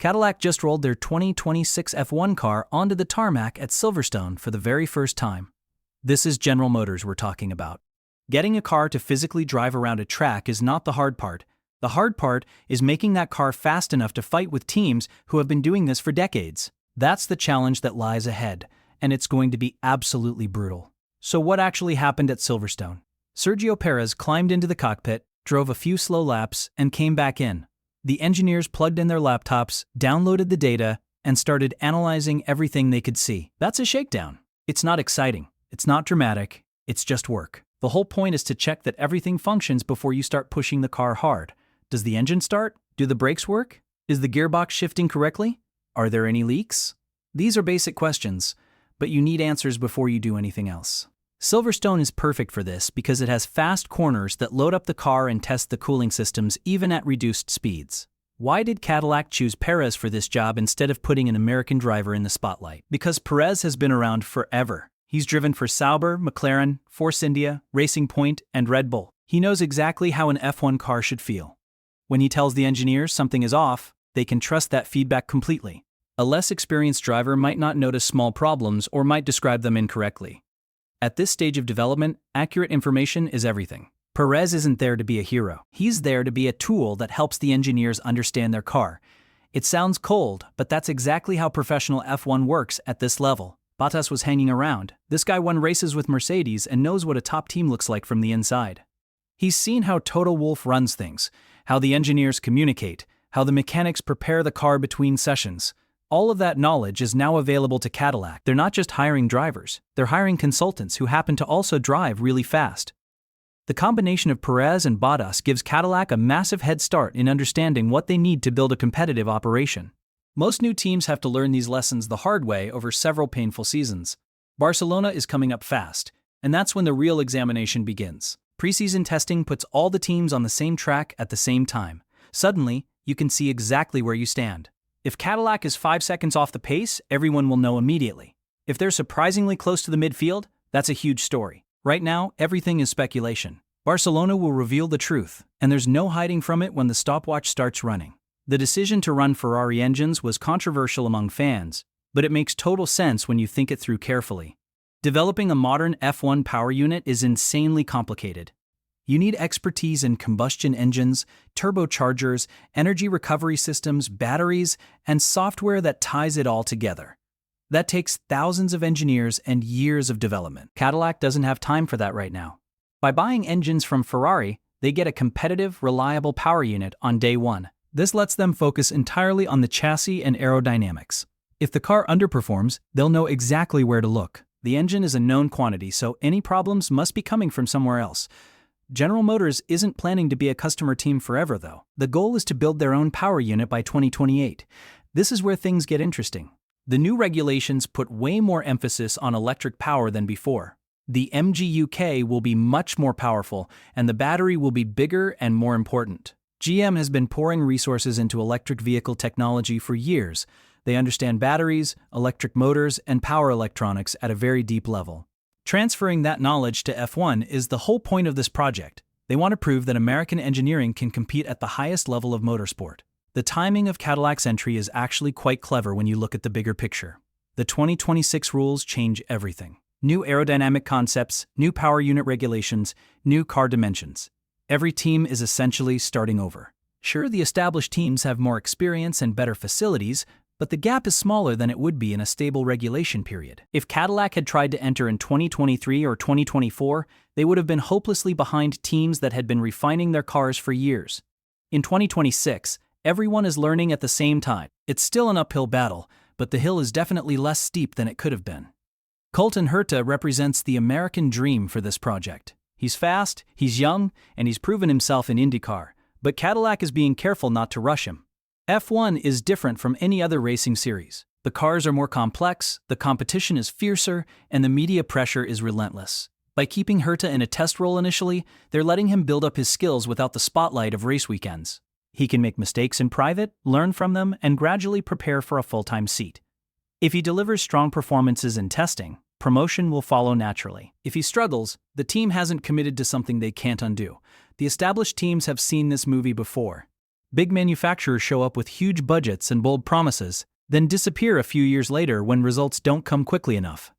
Cadillac just rolled their 2026 F1 car onto the tarmac at Silverstone for the very first time. This is General Motors we're talking about. Getting a car to physically drive around a track is not the hard part. The hard part is making that car fast enough to fight with teams who have been doing this for decades. That's the challenge that lies ahead, and it's going to be absolutely brutal. So what actually happened at Silverstone? Sergio Perez climbed into the cockpit, drove a few slow laps, and came back in. The engineers plugged in their laptops, downloaded the data, and started analyzing everything they could see. That's a shakedown. It's not exciting. It's not dramatic. It's just work. The whole point is to check that everything functions before you start pushing the car hard. Does the engine start? Do the brakes work? Is the gearbox shifting correctly? Are there any leaks? These are basic questions, but you need answers before you do anything else. Silverstone is perfect for this because it has fast corners that load up the car and test the cooling systems even at reduced speeds. Why did Cadillac choose Perez for this job instead of putting an American driver in the spotlight? Because Perez has been around forever. He's driven for Sauber, McLaren, Force India, Racing Point, and Red Bull. He knows exactly how an F1 car should feel. When he tells the engineers something is off, they can trust that feedback completely. A less experienced driver might not notice small problems or might describe them incorrectly. At this stage of development, accurate information is everything. Perez isn't there to be a hero. He's there to be a tool that helps the engineers understand their car. It sounds cold, but that's exactly how professional F1 works at this level. Bottas was hanging around. This guy won races with Mercedes and knows what a top team looks like from the inside. He's seen how Toto Wolff runs things, how the engineers communicate, how the mechanics prepare the car between sessions. All of that knowledge is now available to Cadillac. They're not just hiring drivers, they're hiring consultants who happen to also drive really fast. The combination of Perez and Bottas gives Cadillac a massive head start in understanding what they need to build a competitive operation. Most new teams have to learn these lessons the hard way over several painful seasons. Barcelona is coming up fast, and that's when the real examination begins. Preseason testing puts all the teams on the same track at the same time. Suddenly, you can see exactly where you stand. If Cadillac is 5 seconds off the pace, everyone will know immediately. If they're surprisingly close to the midfield, that's a huge story. Right now, everything is speculation. Barcelona will reveal the truth, and there's no hiding from it when the stopwatch starts running. The decision to run Ferrari engines was controversial among fans, but it makes total sense when you think it through carefully. Developing a modern F1 power unit is insanely complicated. You need expertise in combustion engines, turbochargers, energy recovery systems, batteries, and software that ties it all together. That takes thousands of engineers and years of development. Cadillac doesn't have time for that right now. By buying engines from Ferrari, they get a competitive, reliable power unit on day one. This lets them focus entirely on the chassis and aerodynamics. If the car underperforms, they'll know exactly where to look. The engine is a known quantity, so any problems must be coming from somewhere else. General Motors isn't planning to be a customer team forever, though. The goal is to build their own power unit by 2028. This is where things get interesting. The new regulations put way more emphasis on electric power than before. The MGUK will be much more powerful, and the battery will be bigger and more important. GM has been pouring resources into electric vehicle technology for years. They understand batteries, electric motors, and power electronics at a very deep level. Transferring that knowledge to F1 is the whole point of this project. They want to prove that American engineering can compete at the highest level of motorsport. The timing of Cadillac's entry is actually quite clever when you look at the bigger picture. The 2026 rules change everything. New aerodynamic concepts, new power unit regulations, new car dimensions. Every team is essentially starting over. Sure, the established teams have more experience and better facilities, but the gap is smaller than it would be in a stable regulation period. If Cadillac had tried to enter in 2023 or 2024, they would have been hopelessly behind teams that had been refining their cars for years. In 2026, everyone is learning at the same time. It's still an uphill battle, but the hill is definitely less steep than it could have been. Colton Herta represents the American dream for this project. He's fast, he's young, and he's proven himself in IndyCar, but Cadillac is being careful not to rush him. F1 is different from any other racing series. The cars are more complex, the competition is fiercer, and the media pressure is relentless. By keeping Herta in a test role initially, they're letting him build up his skills without the spotlight of race weekends. He can make mistakes in private, learn from them, and gradually prepare for a full-time seat. If he delivers strong performances in testing, promotion will follow naturally. If he struggles, the team hasn't committed to something they can't undo. The established teams have seen this movie before. Big manufacturers show up with huge budgets and bold promises, then disappear a few years later when results don't come quickly enough.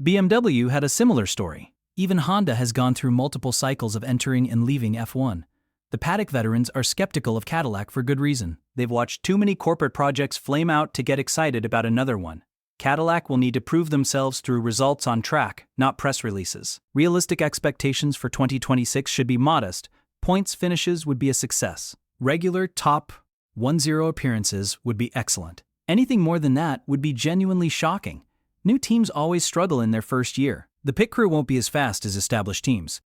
BMW had a similar story. Even Honda has gone through multiple cycles of entering and leaving F1. The paddock veterans are skeptical of Cadillac for good reason. They've watched too many corporate projects flame out to get excited about another one. Cadillac will need to prove themselves through results on track, not press releases. Realistic expectations for 2026 should be modest. Points finishes would be a success. Regular top 1-0 appearances would be excellent. Anything more than that would be genuinely shocking. New teams always struggle in their first year. The pit crew won't be as fast as established teams,